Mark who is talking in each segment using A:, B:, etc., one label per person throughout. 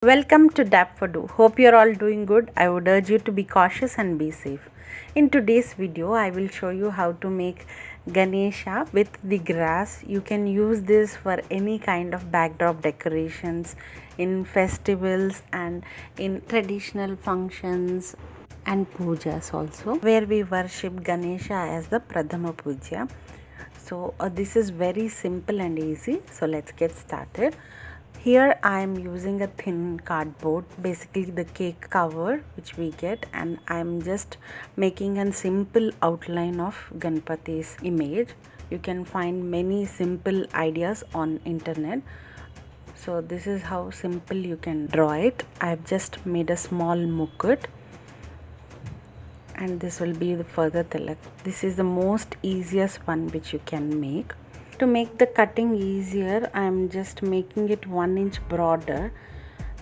A: Welcome to DAAB4DO. Hope you're all doing good. I would urge you to be cautious and be safe. In today's video, I will show you how to make Ganesha with the grass. You can use this for any kind of backdrop decorations in festivals and in traditional functions and pujas also, where we worship Ganesha as the Pradhama Puja. So this is very simple and easy. So let's get started. Here I am using a thin cardboard, basically the cake cover which we get, and I am just making a simple outline of Ganpati's image. You can find many simple ideas on internet. So this is how simple you can draw it. I have just made a small mukut, and this will be the further tilak. This is the most easiest one which you can make. To make the cutting easier, I am just making it 1 inch broader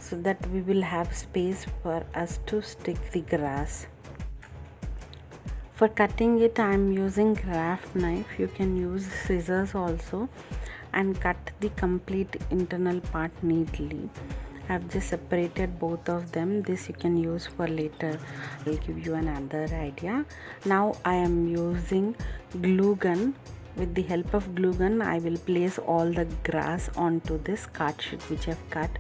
A: so that we will have space for us to stick the grass. For cutting it, I am using craft knife. You can use scissors also and cut the complete internal part neatly. I have just separated both of them. This you can use for later. I'll give you another idea. Now I am using glue gun. With the help of glue gun, I will place all the grass onto this card sheet which I have cut.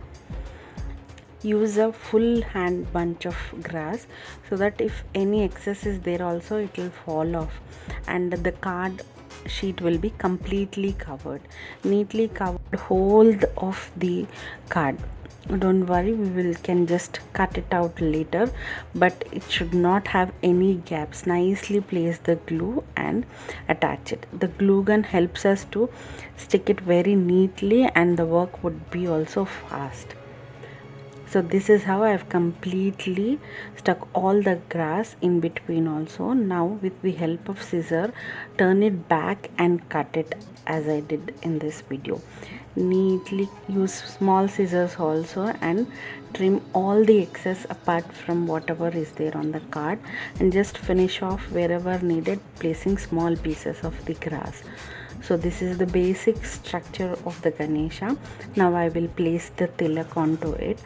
A: Use a full hand bunch of grass so that if any excess is there also, it will fall off and the card sheet will be completely covered, neatly covered whole of the card. Don't worry, we can just cut it out later, but it should not have any gaps. Nicely place the glue and attach it. The glue gun helps us to stick it very neatly and the work would be also fast. So this is how I have completely stuck all the grass in between also. Now with the help of scissor, turn it back and cut it as I did in this video. Neatly use small scissors also and trim all the excess apart from whatever is there on the card, and just finish off wherever needed, placing small pieces of the grass. So this is the basic structure of the Ganesha. Now I will place the tilak onto it,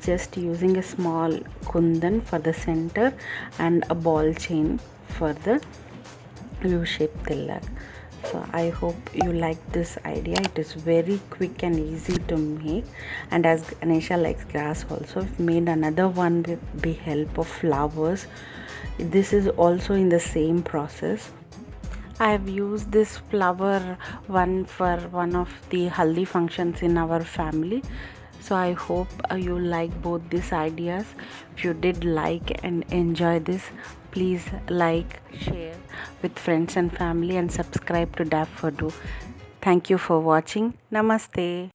A: just using a small kundan for the center and a ball chain for the U-shaped tilak. So I hope you like this idea. It is very quick and easy to make, and as Ganesha likes grass also, I've made another one with the help of flowers. This is also in the same process. I have used this flower one for one of the haldi functions in our family. So I hope you like both these ideas. If you did like and enjoy this, please like, share with friends and family, and subscribe to DAAB4DO. Thank you for watching. Namaste.